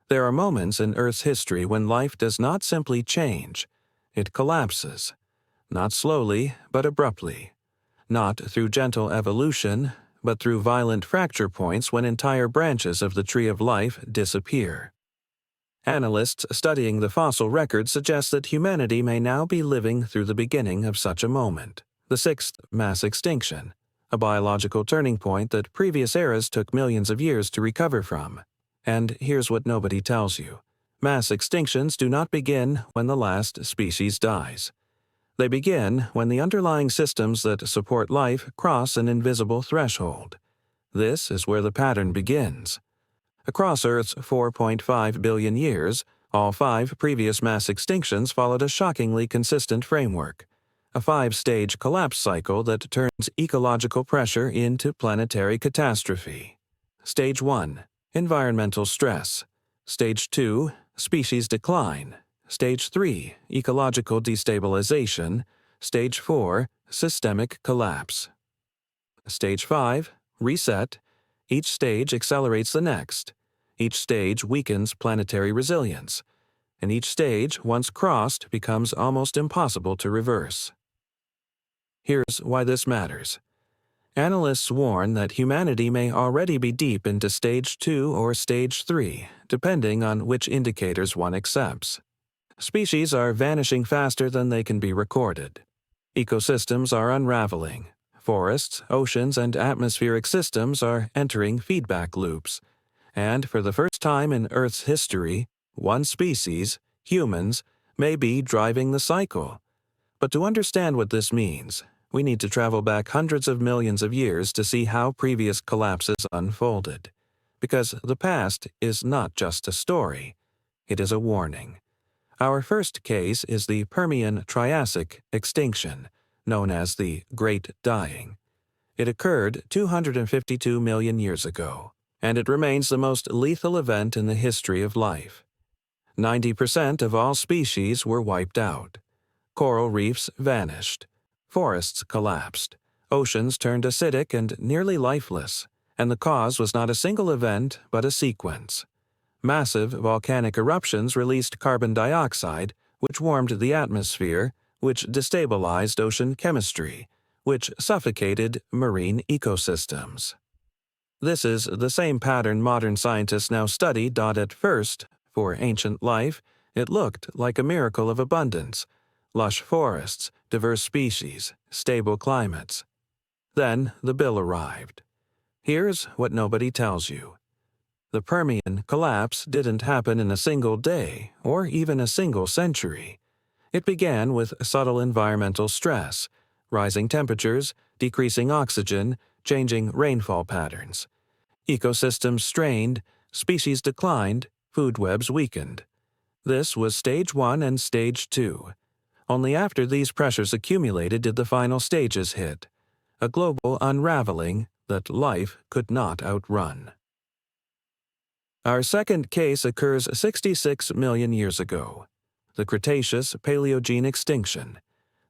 There are moments in Earth's history when life does not simply change, it collapses. Not slowly, but abruptly. Not through gentle evolution, but through violent fracture points when entire branches of the tree of life disappear. Analysts studying the fossil record suggest that humanity may now be living through the beginning of such a moment, the sixth mass extinction, a biological turning point that previous eras took millions of years to recover from. And here's what nobody tells you. Mass extinctions do not begin when the last species dies. They begin when the underlying systems that support life cross an invisible threshold. This is where the pattern begins. Across Earth's 4.5 billion years, all 5 previous mass extinctions followed a shockingly consistent framework, a 5-stage collapse cycle that turns ecological pressure into planetary catastrophe. Stage 1. Environmental stress. Stage 2. Species decline. Stage 3. Ecological destabilization. Stage 4. Systemic collapse. Stage 5. Reset. Each stage accelerates the next. Each stage weakens planetary resilience. And each stage, once crossed, becomes almost impossible to reverse. Here's why this matters. Analysts warn that humanity may already be deep into Stage 2 or Stage 3, depending on which indicators one accepts. Species are vanishing faster than they can be recorded. Ecosystems are unraveling. Forests, oceans, and atmospheric systems are entering feedback loops. And for the first time in Earth's history, one species, humans, may be driving the cycle. But to understand what this means, we need to travel back hundreds of millions of years to see how previous collapses unfolded. Because the past is not just a story, it is a warning. Our first case is the Permian-Triassic extinction, known as the Great Dying. It occurred 252 million years ago, and it remains the most lethal event in the history of life. 90% of all species were wiped out. Coral reefs vanished. Forests collapsed. Oceans turned acidic and nearly lifeless, and the cause was not a single event but a sequence. Massive volcanic eruptions released carbon dioxide, which warmed the atmosphere, which destabilized ocean chemistry, which suffocated marine ecosystems. This is the same pattern modern scientists now study. At first, for ancient life, it looked like a miracle of abundance. Lush forests, diverse species, stable climates. Then the bill arrived. Here's what nobody tells you. The Permian collapse didn't happen in a single day or even a single century. It began with subtle environmental stress, rising temperatures, decreasing oxygen, changing rainfall patterns. Ecosystems strained, species declined, food webs weakened. This was Stage 1 and Stage 2. Only after these pressures accumulated did the final stages hit, a global unraveling that life could not outrun. Our second case occurs 66 million years ago, the Cretaceous Paleogene extinction,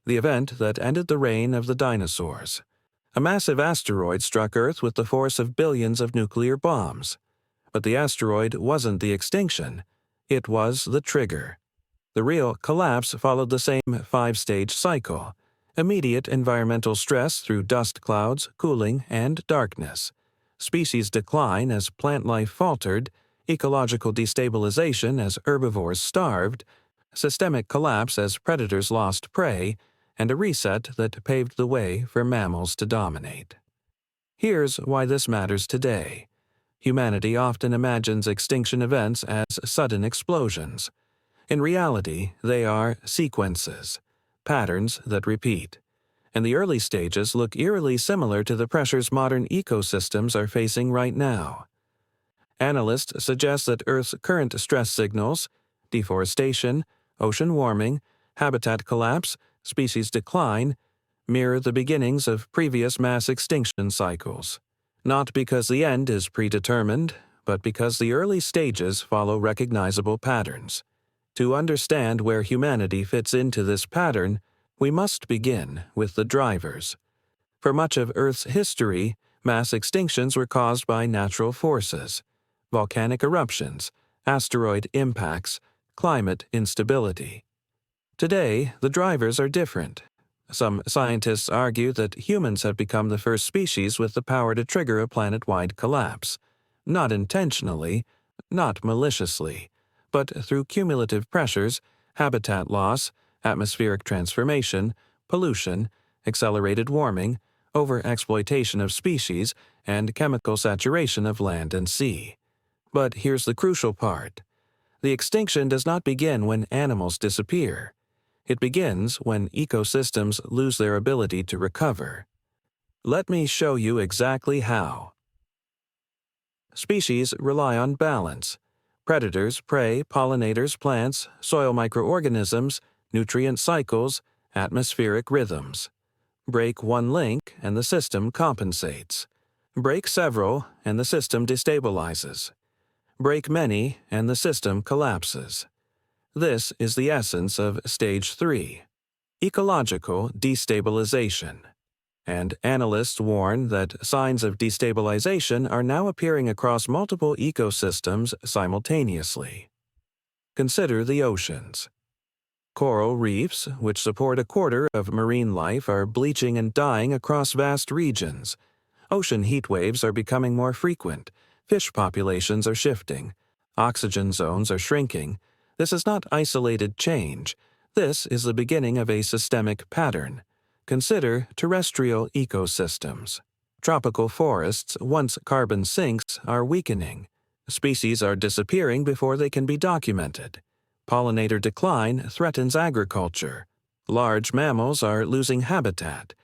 the event that ended the reign of the dinosaurs. A massive asteroid struck Earth with the force of billions of nuclear bombs. But the asteroid wasn't the extinction, it was the trigger. The real collapse followed the same 5-stage cycle: immediate environmental stress through dust clouds, cooling, and darkness. Species decline as plant life faltered, ecological destabilization as herbivores starved, systemic collapse as predators lost prey, and a reset that paved the way for mammals to dominate. Here's why this matters today. Humanity often imagines extinction events as sudden explosions. In reality, they are sequences, patterns that repeat. And the early stages look eerily similar to the pressures modern ecosystems are facing right now. Analysts suggest that Earth's current stress signals, deforestation, ocean warming, habitat collapse, species decline, mirror the beginnings of previous mass extinction cycles. Not because the end is predetermined, but because the early stages follow recognizable patterns. To understand where humanity fits into this pattern, we must begin with the drivers. For much of Earth's history, mass extinctions were caused by natural forces: volcanic eruptions, asteroid impacts, climate instability. Today, the drivers are different. Some scientists argue that humans have become the first species with the power to trigger a planet-wide collapse, not intentionally, not maliciously, but through cumulative pressures, habitat loss, atmospheric transformation, pollution, accelerated warming, overexploitation of species, and chemical saturation of land and sea. But here's the crucial part. The extinction does not begin when animals disappear. It begins when ecosystems lose their ability to recover. Let me show you exactly how. Species rely on balance. Predators, prey, pollinators, plants, soil microorganisms, nutrient cycles, atmospheric rhythms. Break one link and the system compensates. Break several and the system destabilizes. Break many and the system collapses. This is the essence of Stage 3, ecological destabilization. And analysts warn that signs of destabilization are now appearing across multiple ecosystems simultaneously. Consider the oceans. Coral reefs, which support a quarter of marine life, are bleaching and dying across vast regions. Ocean heat waves are becoming more frequent. Fish populations are shifting. Oxygen zones are shrinking. This is not isolated change. This is the beginning of a systemic pattern. Consider terrestrial ecosystems. Tropical forests, once carbon sinks, are weakening. Species are disappearing before they can be documented. Pollinator decline threatens agriculture. Large mammals are losing habitat.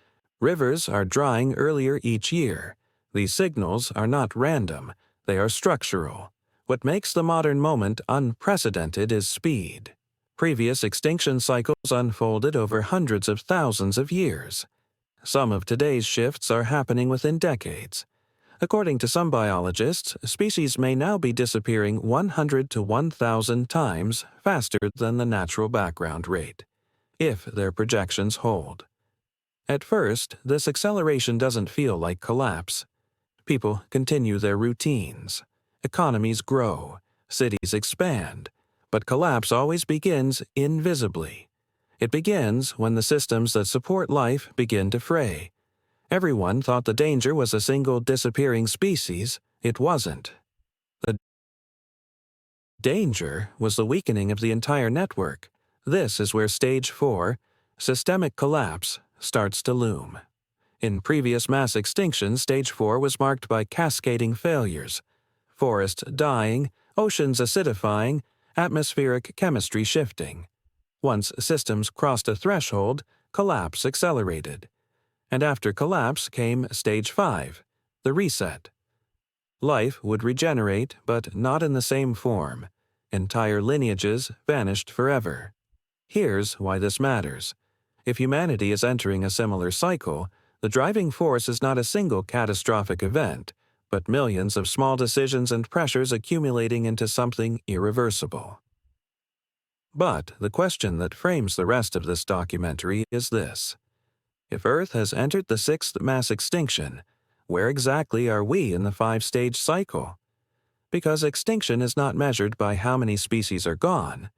Rivers are drying earlier each year. These signals are not random. They are structural. What makes the modern moment unprecedented is speed. Previous extinction cycles unfolded over hundreds of thousands of years. Some of today's shifts are happening within decades. According to some biologists, species may now be disappearing 100 to 1,000 times faster than the natural background rate, if their projections hold. At first, this acceleration doesn't feel like collapse. People continue their routines. Economies grow. Cities expand. But collapse always begins invisibly. It begins when the systems that support life begin to fray. Everyone thought the danger was a single disappearing species. It wasn't. The danger was the weakening of the entire network. This is where Stage 4, systemic collapse, starts to loom. In previous mass extinctions, Stage 4 was marked by cascading failures. Forests dying, oceans acidifying, atmospheric chemistry shifting. Once systems crossed a threshold, collapse accelerated. And after collapse came Stage 5, the reset. Life would regenerate, but not in the same form. Entire lineages vanished forever. Here's why this matters. If humanity is entering a similar cycle, the driving force is not a single catastrophic event, but millions of small decisions and pressures accumulating into something irreversible. But the question that frames the rest of this documentary is this. If Earth has entered the 6th mass extinction, where exactly are we in the 5-stage cycle? Because extinction is not measured by how many species are gone.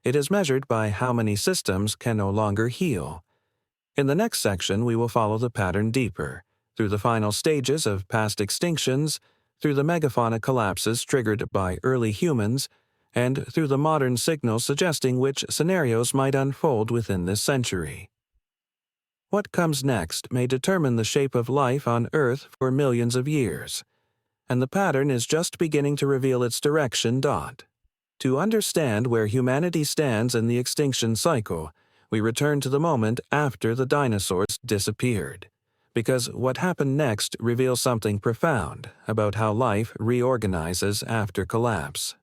It is measured by how many systems can no longer heal. In the next section, we will follow the pattern deeper, through the final stages of past extinctions, through the megafauna collapses triggered by early humans, and through the modern signals suggesting which scenarios might unfold within this century. What comes next may determine the shape of life on Earth for millions of years, and the pattern is just beginning to reveal its direction. To understand where humanity stands in the extinction cycle, we return to the moment after the dinosaurs disappeared, because what happened next reveals something profound about how life reorganizes after collapse.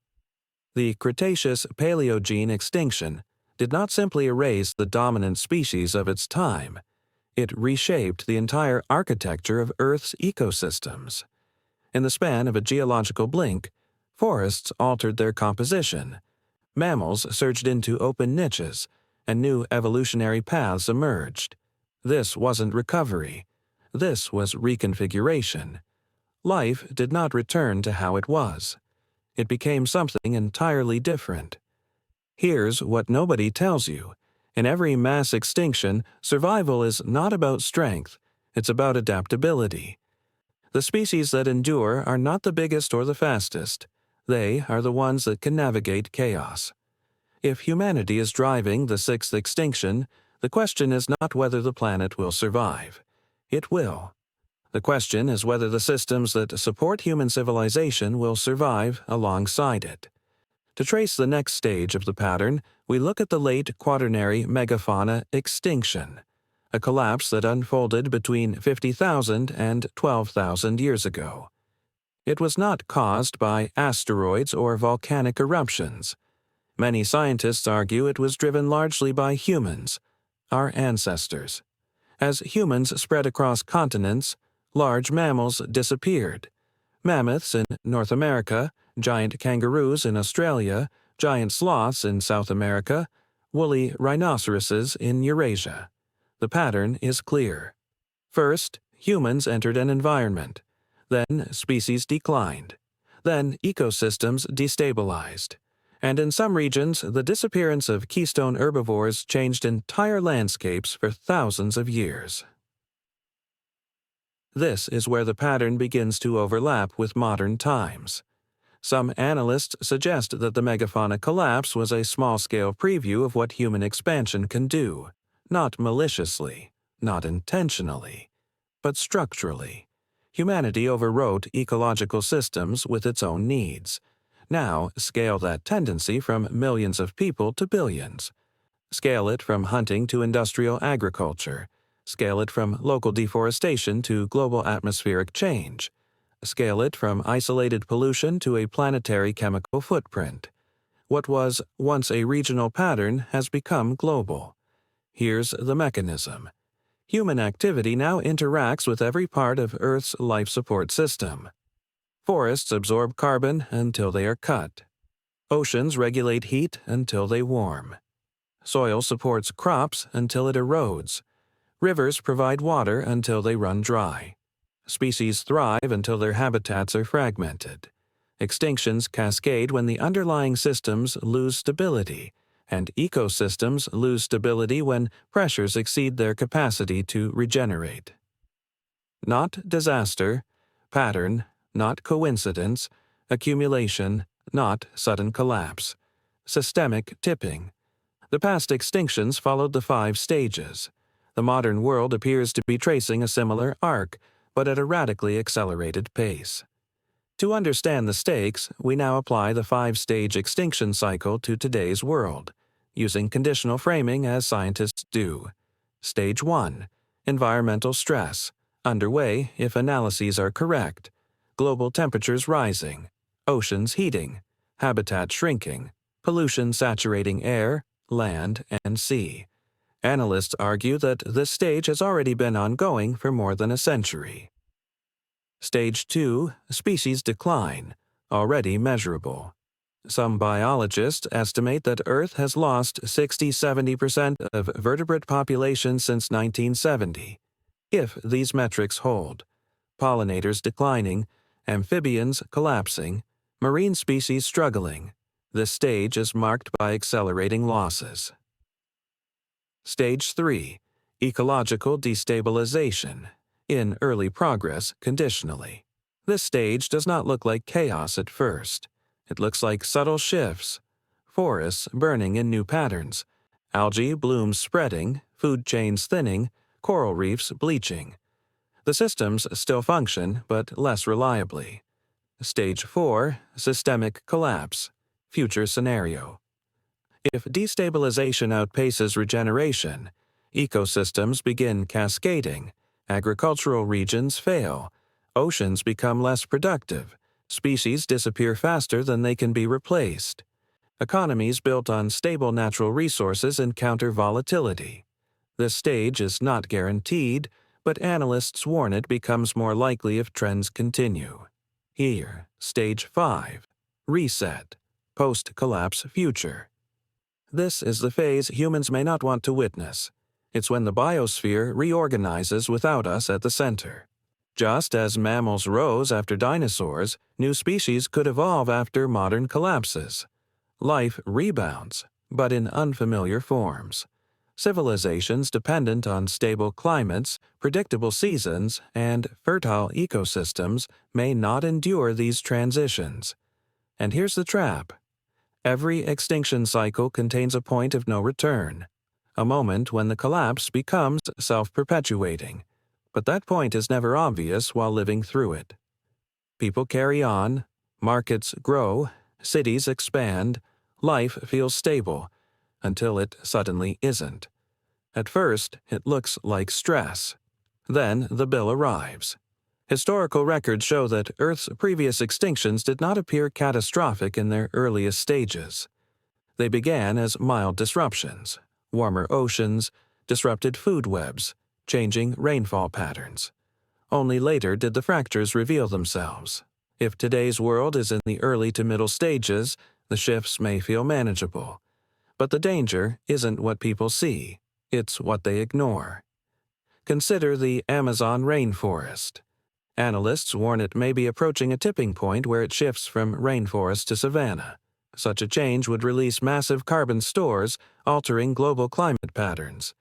The Cretaceous-Paleogene extinction did not simply erase the dominant species of its time. It reshaped the entire architecture of Earth's ecosystems. In the span of a geological blink, forests altered their composition. Mammals surged into open niches, and new evolutionary paths emerged. This wasn't recovery. This was reconfiguration. Life did not return to how it was. It became something entirely different. Here's what nobody tells you. In every mass extinction, survival is not about strength, it's about adaptability. The species that endure are not the biggest or the fastest. They are the ones that can navigate chaos. If humanity is driving the sixth extinction, the question is not whether the planet will survive. It will. The question is whether the systems that support human civilization will survive alongside it. To trace the next stage of the pattern, we look at the late Quaternary megafauna extinction, a collapse that unfolded between 50,000 and 12,000 years ago. It was not caused by asteroids or volcanic eruptions. Many scientists argue it was driven largely by humans, our ancestors. As humans spread across continents, large mammals disappeared. Mammoths in North America, giant kangaroos in Australia, giant sloths in South America, woolly rhinoceroses in Eurasia. The pattern is clear. First, humans entered an environment. Then, species declined. Then, ecosystems destabilized. And in some regions, the disappearance of keystone herbivores changed entire landscapes for thousands of years. This is where the pattern begins to overlap with modern times. Some analysts suggest that the megafauna collapse was a small-scale preview of what human expansion can do, not maliciously, not intentionally, but structurally. Humanity overwrote ecological systems with its own needs. Now, scale that tendency from millions of people to billions. Scale it from hunting to industrial agriculture. Scale it from local deforestation to global atmospheric change. Scale it from isolated pollution to a planetary chemical footprint. What was once a regional pattern has become global. Here's the mechanism. Human activity now interacts with every part of Earth's life support system. Forests absorb carbon until they are cut. Oceans regulate heat until they warm. Soil supports crops until it erodes. Rivers provide water until they run dry. Species thrive until their habitats are fragmented. Extinctions cascade when the underlying systems lose stability, and ecosystems lose stability when pressures exceed their capacity to regenerate. Not disaster, pattern, not coincidence, accumulation, not sudden collapse. Systemic tipping. The past extinctions followed the 5 stages. The modern world appears to be tracing a similar arc, but at a radically accelerated pace. To understand the stakes, we now apply the 5-stage extinction cycle to today's world, using conditional framing as scientists do. Stage 1. Environmental stress. Underway if analyses are correct. Global temperatures rising. Oceans heating. Habitat shrinking. Pollution saturating air, land, and sea. Analysts argue that this stage has already been ongoing for more than a century. Stage 2. Species decline, already measurable. Some biologists estimate that Earth has lost 60–70% of vertebrate population since 1970. If these metrics hold, pollinators declining, amphibians collapsing, marine species struggling, this stage is marked by accelerating losses. Stage 3. Ecological destabilization. In early progress, conditionally. This stage does not look like chaos at first. It looks like subtle shifts. Forests burning in new patterns. Algae blooms spreading, food chains thinning, coral reefs bleaching. The systems still function, but less reliably. Stage 4. Systemic collapse. Future scenario. If destabilization outpaces regeneration, ecosystems begin cascading, agricultural regions fail, oceans become less productive, species disappear faster than they can be replaced. Economies built on stable natural resources encounter volatility. This stage is not guaranteed, but analysts warn it becomes more likely if trends continue. Here, Stage 5. Reset. Post-collapse future. This is the phase humans may not want to witness. It's when the biosphere reorganizes without us at the center. Just as mammals rose after dinosaurs, new species could evolve after modern collapses. Life rebounds, but in unfamiliar forms. Civilizations dependent on stable climates, predictable seasons, and fertile ecosystems may not endure these transitions. And here's the trap. Every extinction cycle contains a point of no return, a moment when the collapse becomes self-perpetuating. But that point is never obvious while living through it. People carry on, markets grow, cities expand, life feels stable, until it suddenly isn't. At first, it looks like stress. Then the bill arrives. Historical records show that Earth's previous extinctions did not appear catastrophic in their earliest stages. They began as mild disruptions, warmer oceans, disrupted food webs, changing rainfall patterns. Only later did the fractures reveal themselves. If today's world is in the early to middle stages, the shifts may feel manageable. But the danger isn't what people see, it's what they ignore. Consider the Amazon rainforest. Analysts warn it may be approaching a tipping point where it shifts from rainforest to savanna. Such a change would release massive carbon stores, altering global climate patterns.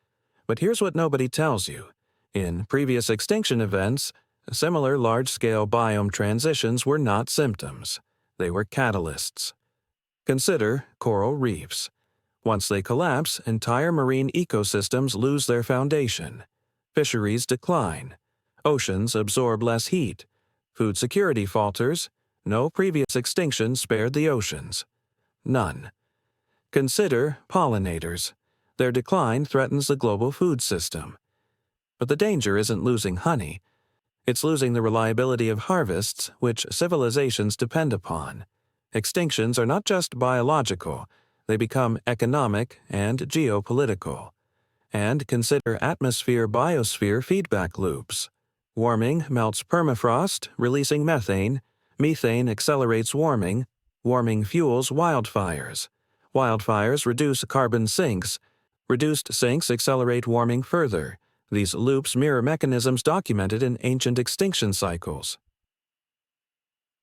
But here's what nobody tells you. In previous extinction events, similar large-scale biome transitions were not symptoms. They were catalysts. Consider coral reefs. Once they collapse, entire marine ecosystems lose their foundation. Fisheries decline. Oceans absorb less heat. Food security falters. No previous extinction spared the oceans. None. Consider pollinators. Their decline threatens the global food system. But the danger isn't losing honey. It's losing the reliability of harvests, which civilizations depend upon. Extinctions are not just biological, they become economic and geopolitical. And consider atmosphere-biosphere feedback loops. Warming melts permafrost, releasing methane. Methane accelerates warming. Warming fuels wildfires. Wildfires reduce carbon sinks. Reduced sinks accelerate warming further. These loops mirror mechanisms documented in ancient extinction cycles.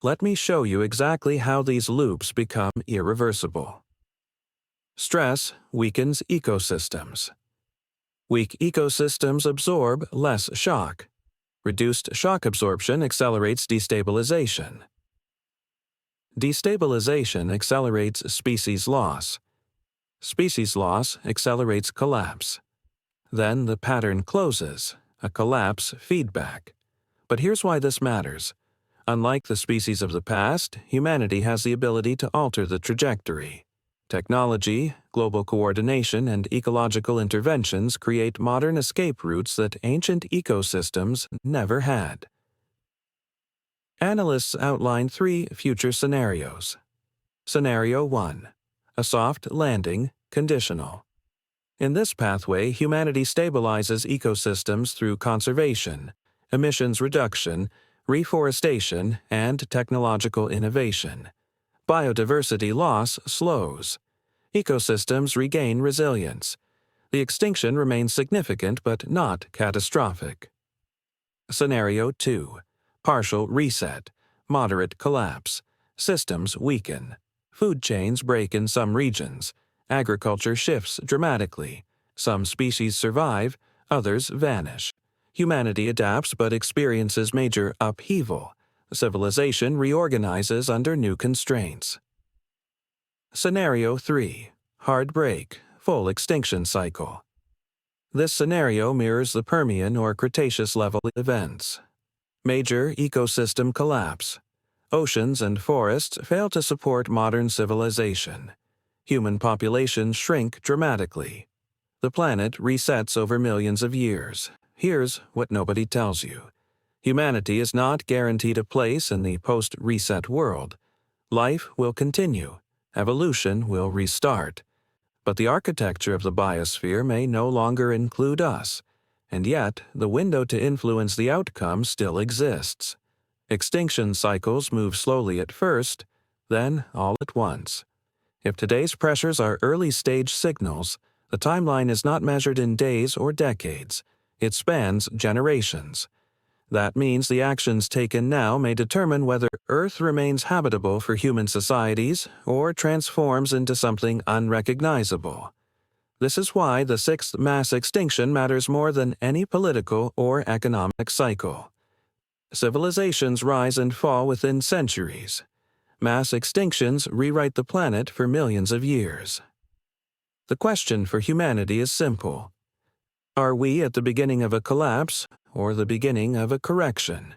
Let me show you exactly how these loops become irreversible. Stress weakens ecosystems. Weak ecosystems absorb less shock. Reduced shock absorption accelerates destabilization. Destabilization accelerates species loss. Species loss accelerates collapse. Then the pattern closes, a collapse feedback. But here's why this matters. Unlike the species of the past, humanity has the ability to alter the trajectory. Technology, global coordination, and ecological interventions create modern escape routes that ancient ecosystems never had. Analysts outline 3 future scenarios. Scenario 1. A soft landing, conditional. In this pathway, humanity stabilizes ecosystems through conservation, emissions reduction, reforestation, and technological innovation. Biodiversity loss slows. Ecosystems regain resilience. The extinction remains significant but not catastrophic. Scenario 2. Partial reset, moderate collapse. Systems weaken. Food chains break in some regions. Agriculture shifts dramatically. Some species survive, others vanish. Humanity adapts but experiences major upheaval. Civilization reorganizes under new constraints. Scenario 3. Hard break, full extinction cycle. This scenario mirrors the Permian or Cretaceous level events. Major ecosystem collapse. Oceans and forests fail to support modern civilization. Human populations shrink dramatically. The planet resets over millions of years. Here's what nobody tells you. Humanity is not guaranteed a place in the post-reset world. Life will continue. Evolution will restart. But the architecture of the biosphere may no longer include us. And yet, the window to influence the outcome still exists. Extinction cycles move slowly at first, then all at once. If today's pressures are early-stage signals, the timeline is not measured in days or decades. It spans generations. That means the actions taken now may determine whether Earth remains habitable for human societies or transforms into something unrecognizable. This is why the sixth mass extinction matters more than any political or economic cycle. Civilizations rise and fall within centuries. Mass extinctions rewrite the planet for millions of years. The question for humanity is simple. Are we at the beginning of a collapse or the beginning of a correction?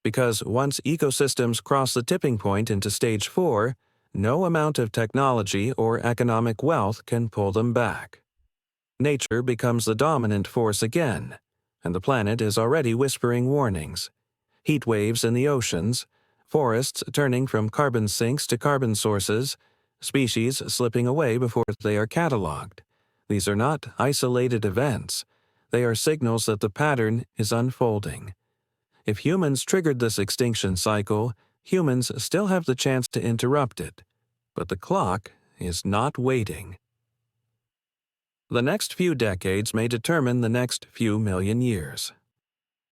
Because once ecosystems cross the tipping point into stage 4, no amount of technology or economic wealth can pull them back. Nature becomes the dominant force again, and the planet is already whispering warnings. Heat waves in the oceans, forests turning from carbon sinks to carbon sources, species slipping away before they are cataloged. These are not isolated events. They are signals that the pattern is unfolding. If humans triggered this extinction cycle, humans still have the chance to interrupt it. But the clock is not waiting. The next few decades may determine the next few million years.